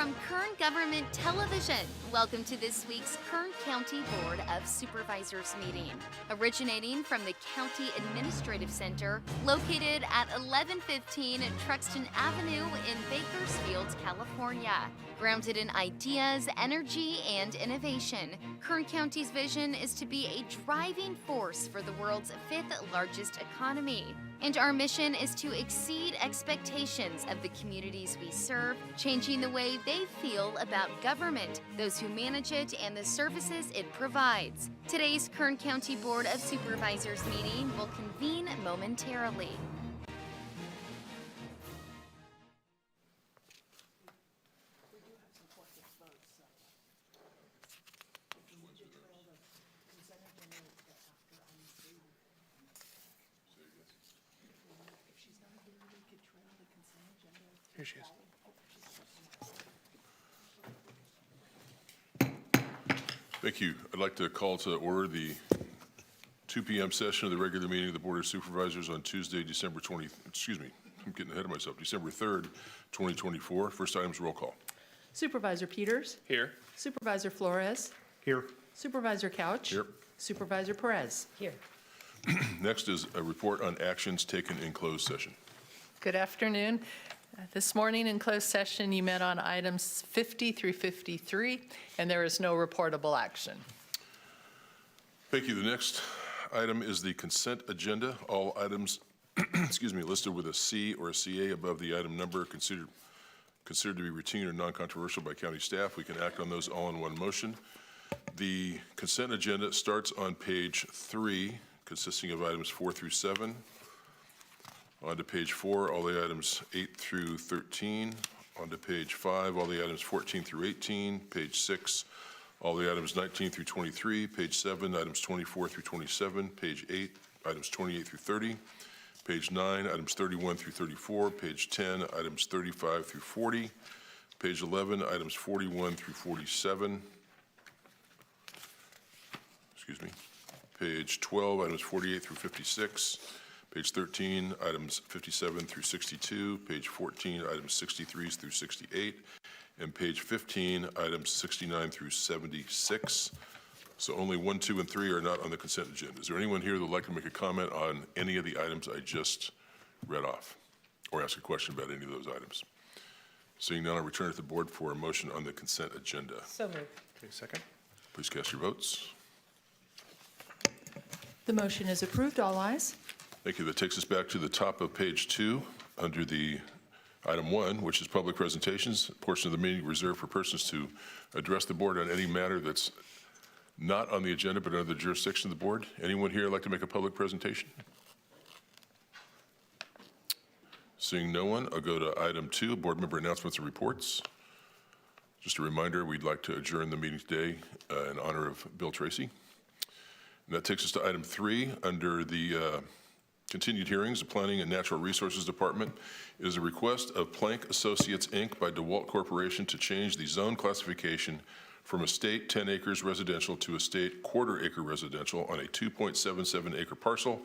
from Kern Government Television. Welcome to this week's Kern County Board of Supervisors meeting. Originating from the County Administrative Center, located at 1115 Truxton Avenue in Bakersfield, California. Grounded in ideas, energy, and innovation, Kern County's vision is to be a driving force for the world's fifth largest economy. And our mission is to exceed expectations of the communities we serve, changing the way they feel about government, those who manage it, and the services it provides. Today's Kern County Board of Supervisors meeting will convene momentarily. Here she is. Thank you. I'd like to call to order the 2 p.m. session of the regular meeting of the Board of Supervisors on Tuesday, December 3rd, 2024. First item is roll call. Supervisor Peters. Here. Supervisor Flores. Here. Supervisor Couch. Here. Supervisor Perez. Here. Next is a report on actions taken in closed session. Good afternoon. This morning in closed session, you met on items 50 through 53, and there is no reportable action. Thank you. The next item is the consent agenda. All items listed with a C or a CA above the item number considered to be routine or non-controversial by county staff. We can act on those all in one motion. The consent agenda starts on page 3, consisting of items 4 through 7. On to page 4, all the items 8 through 13. On to page 5, all the items 14 through 18. Page 6, all the items 19 through 23. Page 7, items 24 through 27. Page 8, items 28 through 30. Page 9, items 31 through 34. Page 10, items 35 through 40. Page 11, items 41 through 47. Excuse me. Page 12, items 48 through 56. Page 13, items 57 through 62. Page 14, items 63 through 68. And page 15, items 69 through 76. So only 1, 2, and 3 are not on the consent agenda. Is there anyone here that would like to make a comment on any of the items I just read off or ask a question about any of those items? Seeing none, I'll return it to the board for a motion on the consent agenda. So moved. Okay, second. Please cast your votes. The motion is approved. All ayes. Thank you. That takes us back to the top of page 2 under the item 1, which is public presentations, a portion of the meeting reserved for persons to address the board on any matter that's not on the agenda but under the jurisdiction of the board. Anyone here like to make a public presentation? Seeing no one, I'll go to item 2, board member announcements and reports. Just a reminder, we'd like to adjourn the meeting today in honor of Bill Tracy. And that takes us to item 3 under the continued hearings. The Planning and Natural Resources Department is a request of Plank Associates, Inc. by DeWalt Corporation to change the zone classification from estate 10 acres residential to estate quarter-acre residential on a 2.77-acre parcel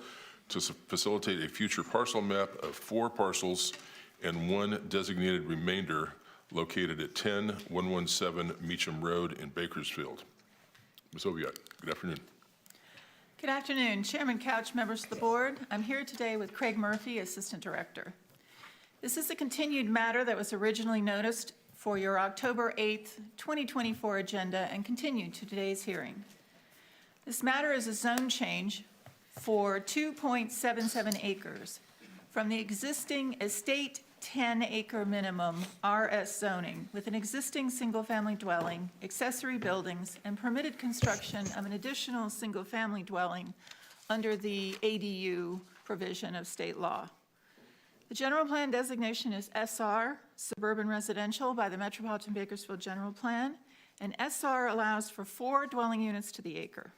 to facilitate a future parcel map of 4 parcels and 1 designated remainder located at 10117 Meacham Road in Bakersfield. Ms. Oviatt, good afternoon. Good afternoon, Chairman Couch, members of the board. I'm here today with Craig Murphy, Assistant Director. This is a continued matter that was originally noticed for your October 8th, 2024 agenda and continued to today's hearing. This matter is a zone change for 2.77 acres from the existing estate 10-acre minimum RS zoning with an existing single-family dwelling, accessory buildings, and permitted construction of an additional single-family dwelling under the ADU provision of state law. The general plan designation is SR, suburban residential, by the Metropolitan Bakersfield General Plan, and SR allows for 4 dwelling units to the acre.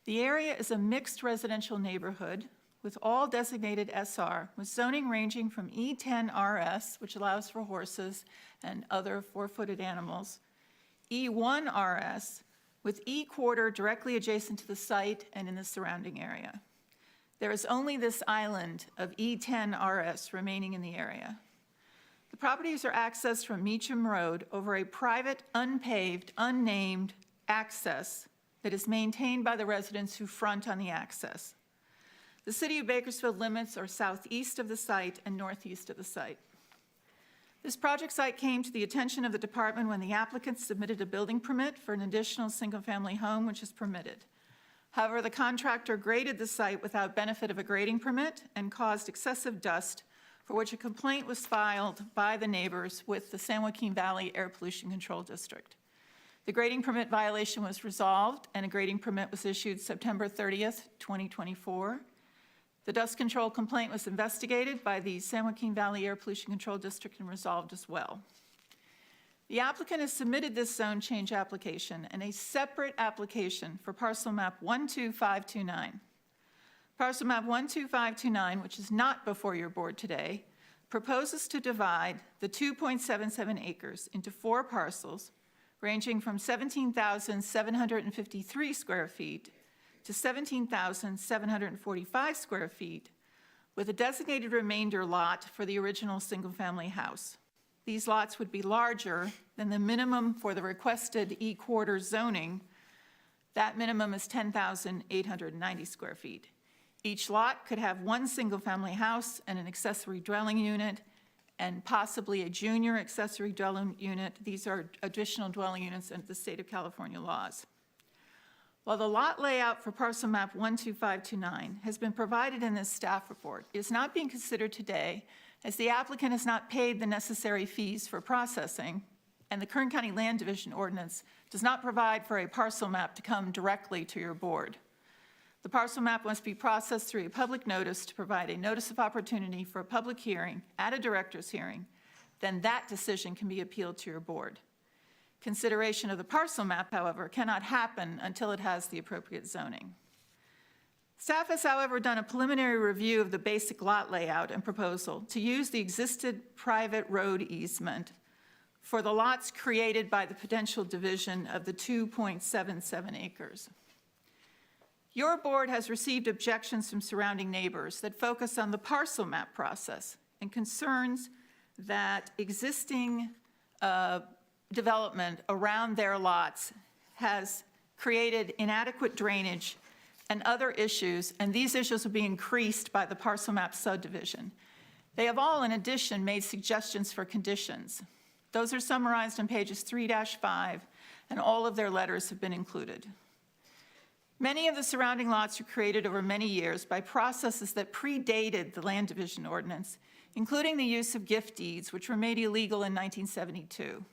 The area is a mixed residential neighborhood with all designated SR, with zoning ranging from E10 RS, which allows for horses and other 4-footed animals, E1 RS, with E quarter directly adjacent to the site and in the surrounding area. There is only this island of E10 RS remaining in the area. The properties are accessed from Meacham Road over a private, unpaved, unnamed access that is maintained by the residents who front on the access. The City of Bakersfield limits are southeast of the site and northeast of the site. This project site came to the attention of the department when the applicant submitted a building permit for an additional single-family home, which is permitted. However, the contractor graded the site without benefit of a grading permit and caused excessive dust, for which a complaint was filed by the neighbors with the San Joaquin Valley Air Pollution Control District. The grading permit violation was resolved, and a grading permit was issued September 30th, 2024. The dust control complaint was investigated by the San Joaquin Valley Air Pollution Control District and resolved as well. The applicant has submitted this zone change application and a separate application for parcel map 12529. Parcel map 12529, which is not before your board today, proposes to divide the 2.77 acres into 4 parcels ranging from 17,753 square feet to 17,745 square feet, with a designated remainder lot for the original single-family house. These lots would be larger than the minimum for the requested E-quarter zoning. That minimum is 10,890 square feet. Each lot could have 1 single-family house and an accessory dwelling unit, and possibly a junior accessory dwelling unit. These are additional dwelling units under the state of California laws. While the lot layout for parcel map 12529 has been provided in this staff report, it is not being considered today as the applicant has not paid the necessary fees for processing, and the Kern County Land Division ordinance does not provide for a parcel map to come directly to your board. The parcel map must be processed through a public notice to provide a notice of opportunity for a public hearing at a director's hearing. Then that decision can be appealed to your board. Consideration of the parcel map, however, cannot happen until it has the appropriate zoning. Staff has, however, done a preliminary review of the basic lot layout and proposal to use the existed private road easement for the lots created by the potential division of the 2.77 acres. Your board has received objections from surrounding neighbors that focus on the parcel map process and concerns that existing development around their lots has created inadequate drainage and other issues, and these issues will be increased by the parcel map subdivision. They have all, in addition, made suggestions for conditions. Those are summarized on pages 3-5, and all of their letters have been included. Many of the surrounding lots were created over many years by processes that predated the Land Division Ordinance, including the use of gift deeds, which were made illegal in 1972.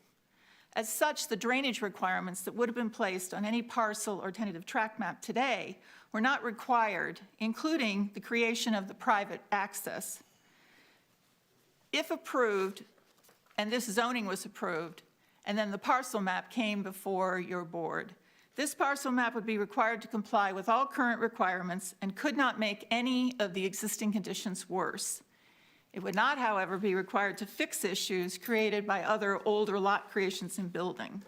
As such, the drainage requirements that would have been placed on any parcel or tentative tract map today were not required, including the creation of the private access. If approved, and this zoning was approved, and then the parcel map came before your board, this parcel map would be required to comply with all current requirements and could not make any of the existing conditions worse. It would not, however, be required to fix issues created by other older lot creations and building.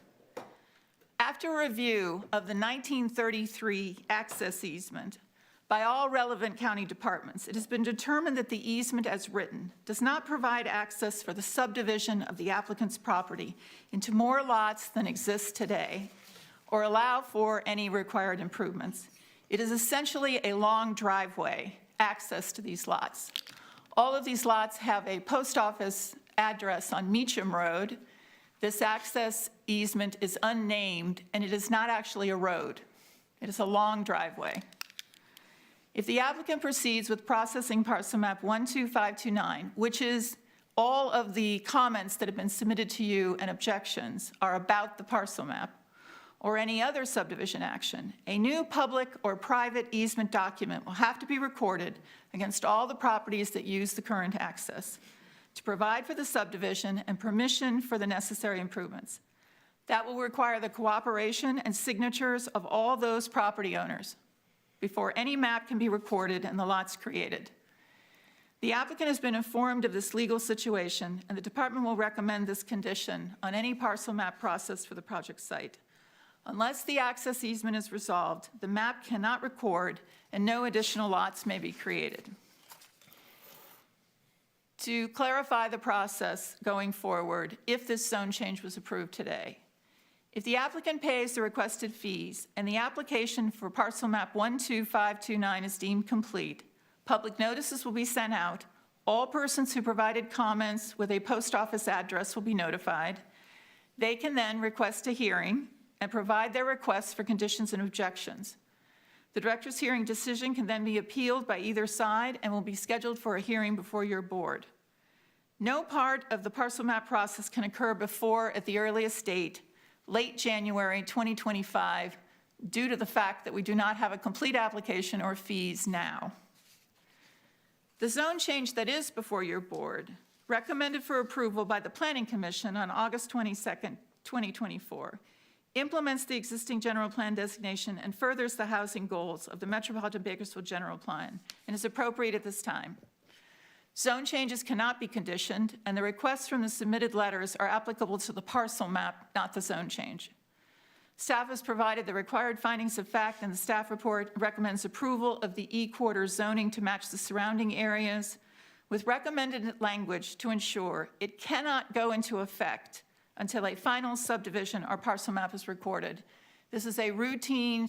After review of the 1933 access easement by all relevant county departments, it has been determined that the easement as written does not provide access for the subdivision of the applicant's property into more lots than exist today or allow for any required improvements. It is essentially a long driveway access to these lots. All of these lots have a post office address on Meacham Road. This access easement is unnamed, and it is not actually a road. It is a long driveway. If the applicant proceeds with processing parcel map 12529, which is all of the comments that have been submitted to you and objections are about the parcel map, or any other subdivision action, a new public or private easement document will have to be recorded against all the properties that use the current access to provide for the subdivision and permission for the necessary improvements. That will require the cooperation and signatures of all those property owners before any map can be recorded and the lots created. The applicant has been informed of this legal situation, and the department will recommend this condition on any parcel map process for the project site. Unless the access easement is resolved, the map cannot record and no additional lots may be created. To clarify the process going forward, if this zone change was approved today, if the applicant pays the requested fees and the application for parcel map 12529 is deemed complete, public notices will be sent out. All persons who provided comments with a post office address will be notified. They can then request a hearing and provide their requests for conditions and objections. The director's hearing decision can then be appealed by either side and will be scheduled for a hearing before your board. No part of the parcel map process can occur before, at the earliest date, late January 2025, due to the fact that we do not have a complete application or fees now. The zone change that is before your board, recommended for approval by the Planning Commission on August 22nd, 2024, implements the existing general plan designation and furthers the housing goals of the Metropolitan Bakersfield General Plan and is appropriate at this time. Zone changes cannot be conditioned, and the requests from the submitted letters are applicable to the parcel map, not the zone change. Staff has provided the required findings of fact, and the staff report recommends approval of the E-quarter zoning to match the surrounding areas, with recommended language to ensure it cannot go into effect until a final subdivision or parcel map is recorded. This is a routine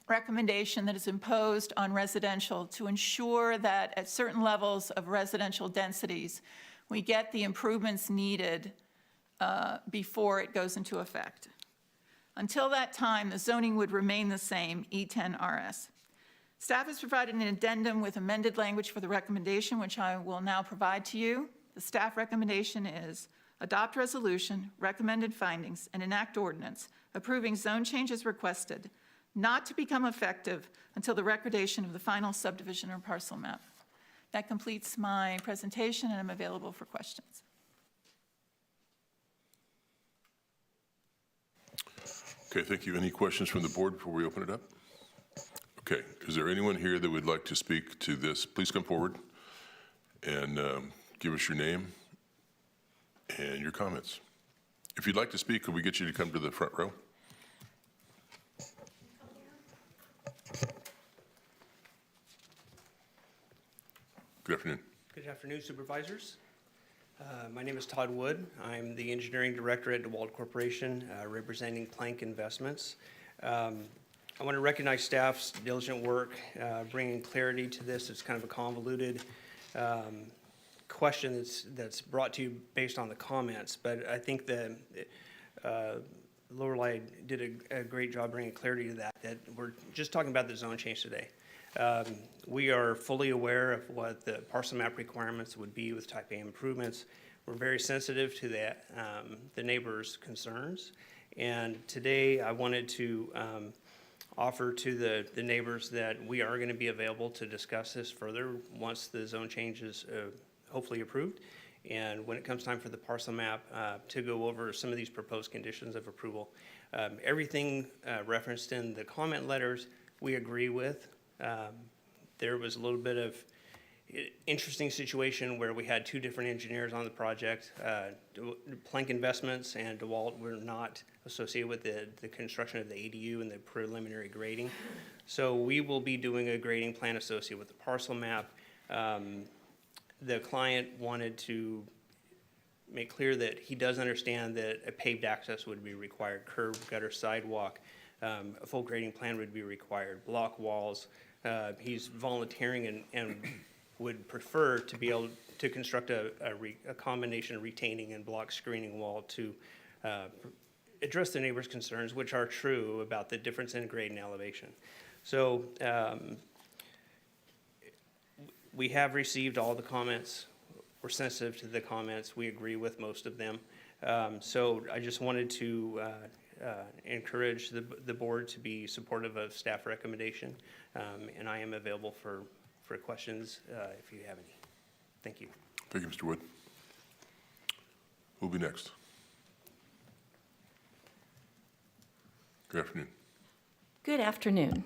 recommendation that is imposed on residential to ensure that at certain levels of residential densities, we get the improvements needed before it goes into effect. Until that time, the zoning would remain the same, E10RS. Staff has provided an addendum with amended language for the recommendation, which I will now provide to you. The staff recommendation is adopt resolution, recommended findings, and enact ordinance approving zone changes requested, not to become effective until the recordation of the final subdivision or parcel map. That completes my presentation, and I'm available for questions. Okay, thank you. Any questions from the board before we open it up? Okay, is there anyone here that would like to speak to this? Please come forward and give us your name and your comments. If you'd like to speak, could we get you to come to the front row? Good afternoon. Good afternoon, Supervisors. My name is Todd Wood. I'm the Engineering Director at DeWalt Corporation, representing Plank Investments. I want to recognize staff's diligent work, bringing clarity to this. It's kind of a convoluted question that's brought to you based on the comments, but I think that Lorelei did a great job bringing clarity to that we're just talking about the zone change today. We are fully aware of what the parcel map requirements would be with type A improvements. We're very sensitive to that, the neighbors' concerns. And today I wanted to offer to the neighbors that we are going to be available to discuss this further once the zone change is hopefully approved. And when it comes time for the parcel map, to go over some of these proposed conditions of approval. Everything referenced in the comment letters, we agree with. There was a little bit of interesting situation where we had two different engineers on the project. Plank Investments and DeWalt were not associated with the construction of the ADU and the preliminary grading. So we will be doing a grading plan associated with the parcel map. The client wanted to make clear that he does understand that a paved access would be required, curb, gutter, sidewalk, a full grading plan would be required, block walls. He's volunteering and would prefer to be able to construct a combination of retaining and block screening wall to address the neighbors' concerns, which are true about the difference in grade and elevation. So we have received all the comments. We're sensitive to the comments. We agree with most of them. So I just wanted to encourage the board to be supportive of staff recommendation, and I am available for questions if you have any. Thank you. Thank you, Mr. Wood. Who'll be next? Good afternoon. Good afternoon.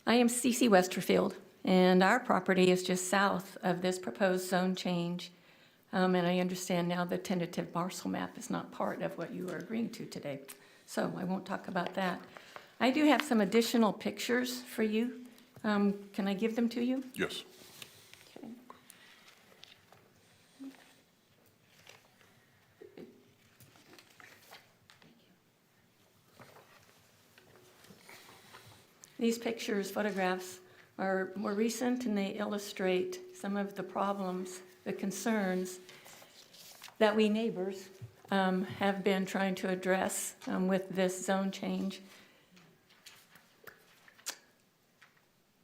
I am Cece Westerfield, and our property is just south of this proposed zone change. And I understand now the tentative parcel map is not part of what you are agreeing to today, so I won't talk about that. I do have some additional pictures for you. Can I give them to you? Yes. Okay. These pictures, photographs, are more recent, and they illustrate some of the problems, the concerns that we neighbors have been trying to address with this zone change.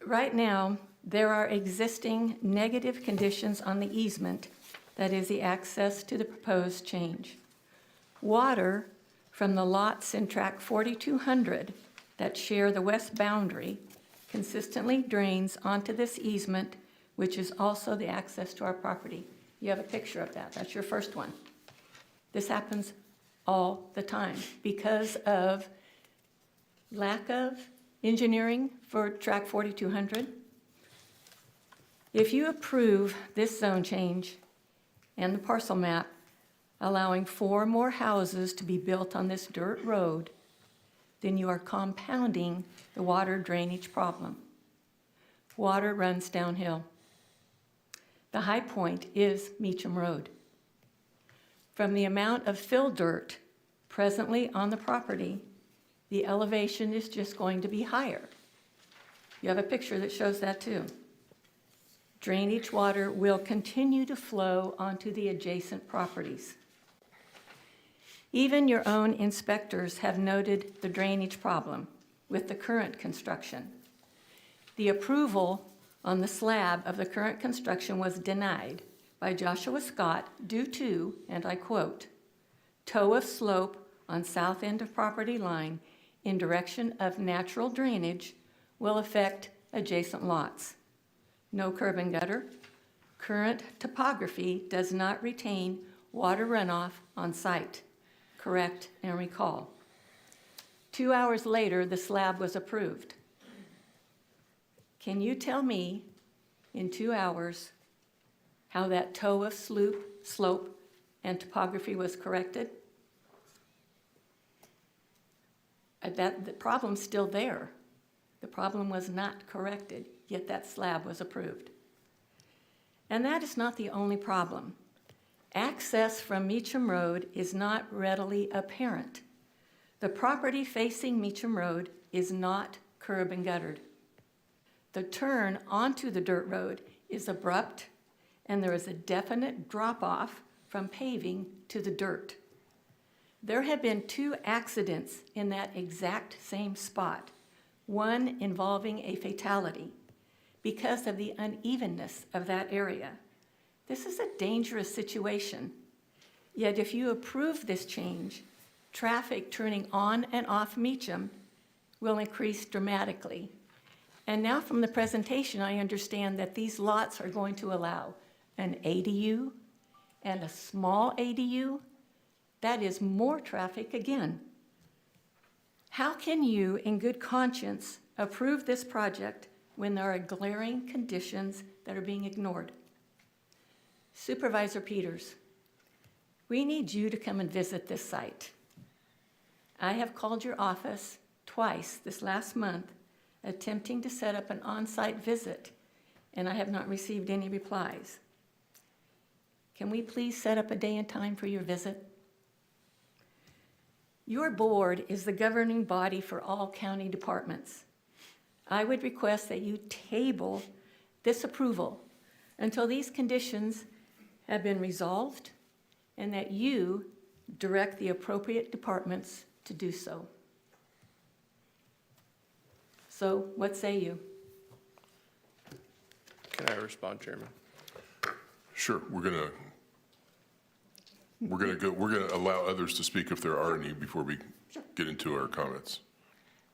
Right now, there are existing negative conditions on the easement, that is the access to the proposed change. Water from the lots in tract 4200 that share the west boundary consistently drains onto this easement, which is also the access to our property. You have a picture of that. That's your first one. This happens all the time because of lack of engineering for tract 4200. If you approve this zone change and the parcel map, allowing 4 more houses to be built on this dirt road, then you are compounding the water drainage problem. Water runs downhill. The high point is Meacham Road. From the amount of fill dirt presently on the property, the elevation is just going to be higher. You have a picture that shows that too. Drainage water will continue to flow onto the adjacent properties. Even your own inspectors have noted the drainage problem with the current construction. The approval on the slab of the current construction was denied by Joshua Scott due to, and I quote, toe of slope on south end of property line in direction of natural drainage will affect adjacent lots. No curb and gutter. Current topography does not retain water runoff on site. Correct and recall. 2 hours later, the slab was approved. Can you tell me in 2 hours how that toe of slope and topography was corrected? The problem's still there. The problem was not corrected, yet that slab was approved. And that is not the only problem. Access from Meacham Road is not readily apparent. The property facing Meacham Road is not curb and guttered. The turn onto the dirt road is abrupt, and there is a definite drop-off from paving to the dirt. There have been 2 accidents in that exact same spot, one involving a fatality because of the unevenness of that area. This is a dangerous situation. Yet if you approve this change, traffic turning on and off Meacham will increase dramatically. And now from the presentation, I understand that these lots are going to allow an ADU and a small ADU. That is more traffic again. How can you, in good conscience, approve this project when there are glaring conditions that are being ignored? Supervisor Peters, we need you to come and visit this site. I have called your office twice this last month, attempting to set up an on-site visit, and I have not received any replies. Can we please set up a day and time for your visit? Your board is the governing body for all county departments. I would request that you table this approval until these conditions have been resolved and that you direct the appropriate departments to do so. So what say you? Can I respond, Chairman? Sure, we're gonna allow others to speak if there are any before we get into our comments.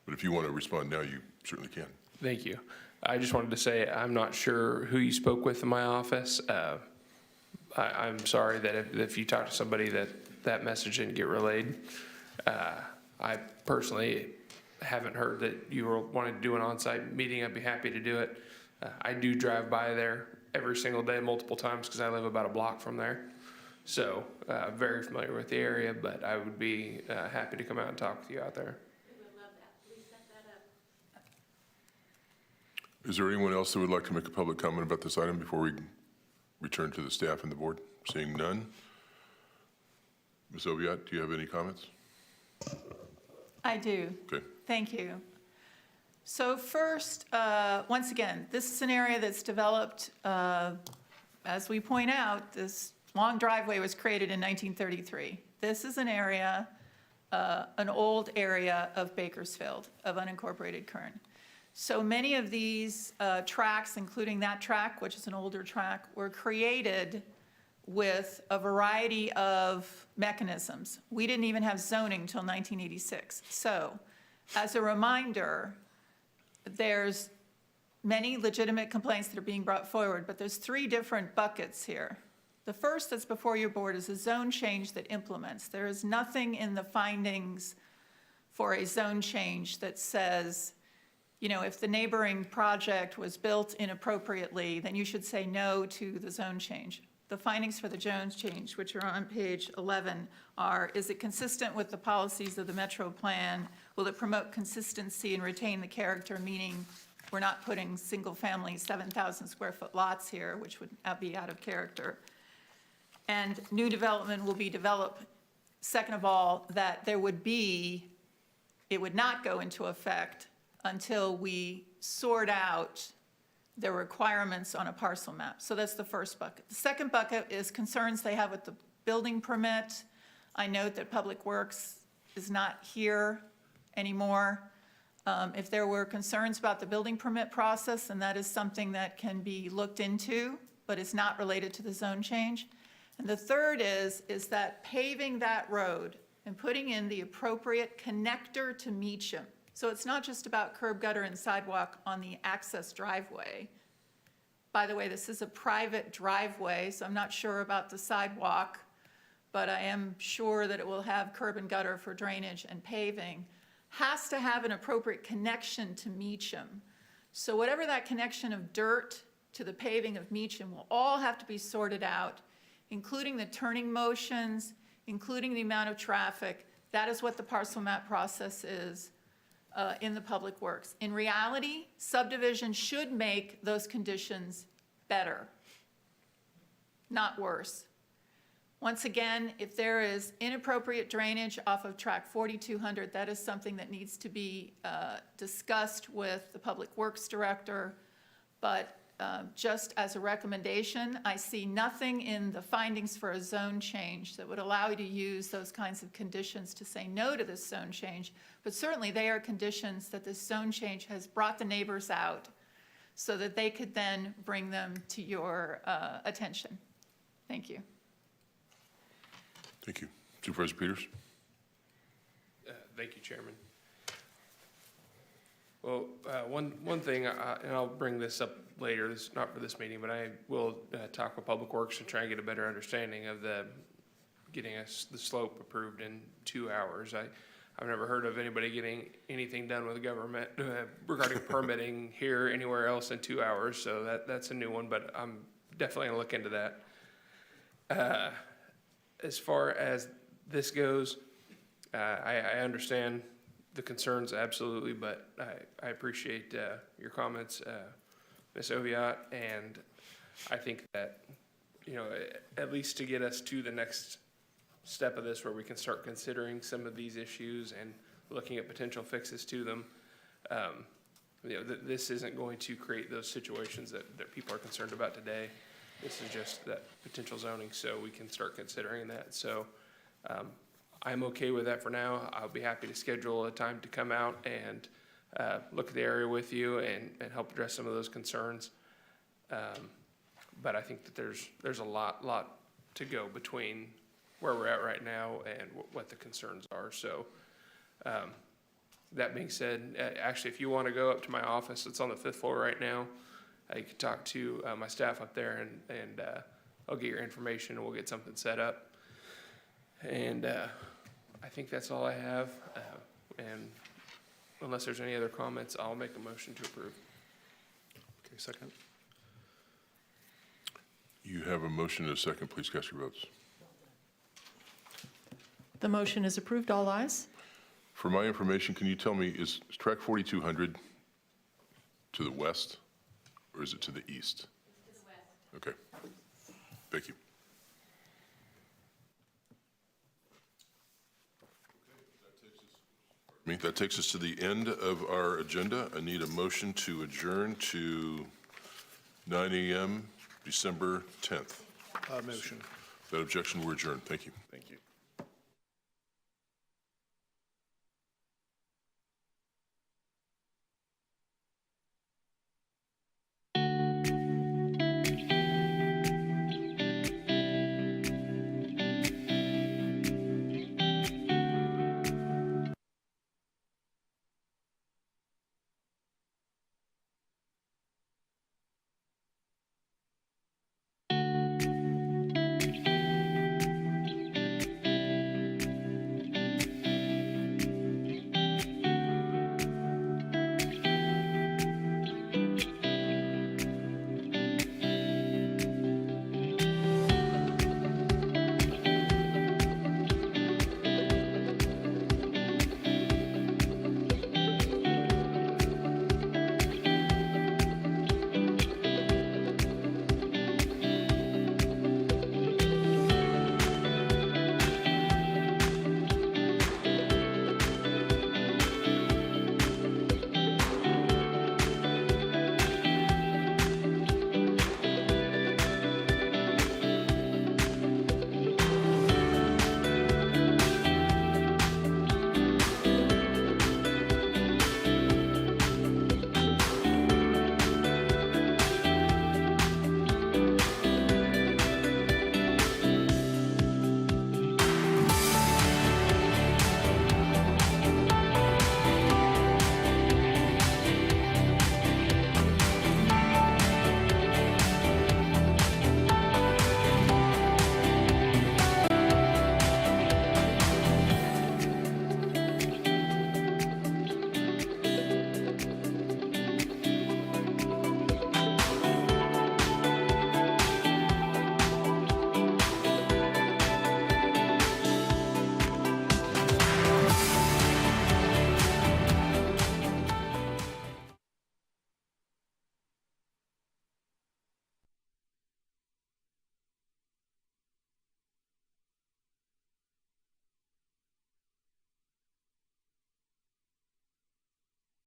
But if you want to respond now, you certainly can. Thank you. I just wanted to say I'm not sure who you spoke with in my office. I'm sorry that if you talked to somebody that message didn't get relayed. I personally haven't heard that you were wanting to do an on-site meeting. I'd be happy to do it. I do drive by there every single day, multiple times, because I live about a block from there. So very familiar with the area, but I would be happy to come out and talk with you out there. We would love that. Please set that up. Is there anyone else that would like to make a public comment about this item before we return to the staff and the board? Seeing none. Ms. Oviatt, do you have any comments? I do. Okay. Thank you. So first, once again, this is an area that's developed, as we point out, this long driveway was created in 1933. This is an area, an old area of Bakersfield, of unincorporated Kern. So many of these tracks, including that track, which is an older track, were created with a variety of mechanisms. We didn't even have zoning until 1986. So, as a reminder, there's many legitimate complaints that are being brought forward, but there's 3 different buckets here. The first that's before your board is a zone change that implements. There is nothing in the findings for a zone change that says, you know, if the neighboring project was built inappropriately, then you should say no to the zone change. The findings for the zone change, which are on page 11, are, is it consistent with the policies of the Metro Plan? Will it promote consistency and retain the character, meaning we're not putting single-family 7,000 square foot lots here, which would be out of character. And new development will be developed. Second of all, that there would be, it would not go into effect until we sort out the requirements on a parcel map. So that's the first bucket. The second bucket is concerns they have with the building permit. I note that Public Works is not here anymore. If there were concerns about the building permit process, then that is something that can be looked into, but is not related to the zone change. And the third is that paving that road and putting in the appropriate connector to Meacham. So it's not just about curb, gutter, and sidewalk on the access driveway. By the way, this is a private driveway, so I'm not sure about the sidewalk, but I am sure that it will have curb and gutter for drainage and paving. Has to have an appropriate connection to Meacham. So whatever that connection of dirt to the paving of Meacham will all have to be sorted out, including the turning motions, including the amount of traffic. That is what the parcel map process is. In the Public Works. In reality, subdivision should make those conditions better, not worse. Once again, if there is inappropriate drainage off of track 4200, that is something that needs to be discussed with the Public Works Director. But just as a recommendation, I see nothing in the findings for a zone change that would allow you to use those kinds of conditions to say no to this zone change. But certainly they are conditions that this zone change has brought the neighbors out so that they could then bring them to your attention. Thank you. Thank you. Supervisor Peters? Thank you, Chairman. Well, one thing, and I'll bring this up later, this is not for this meeting, but I will talk with Public Works to try and get a better understanding of getting us the slope approved in 2 hours. I've never heard of anybody getting anything done with the government regarding permitting here, anywhere else in 2 hours, so that's a new one, but I'm definitely gonna look into that. As far as this goes, I understand the concerns, absolutely, but I appreciate your comments, Ms. Oviatt, and I think that, you know, at least to get us to the next step of this where we can start considering some of these issues and looking at potential fixes to them, you know, this isn't going to create those situations that people are concerned about today. This is just that potential zoning, so we can start considering that. So I'm okay with that for now. I'll be happy to schedule a time to come out and look at the area with you and help address some of those concerns. But I think that there's a lot to go between where we're at right now and what the concerns are. So that being said, actually, if you want to go up to my office, it's on the 5th floor right now. You can talk to my staff up there, and I'll get your information, and we'll get something set up. And I think that's all I have. And unless there's any other comments, I'll make a motion to approve. Okay, second. You have a motion and a second. Please cast your votes. The motion is approved. All ayes. For my information, can you tell me, is track 4200 to the west, or is it to the east? To the west. Okay. Thank you. That takes us to the end of our agenda. I need a motion to adjourn to 9 a.m., December 10th. Motion. Without objection, we're adjourned. Thank you. Thank you.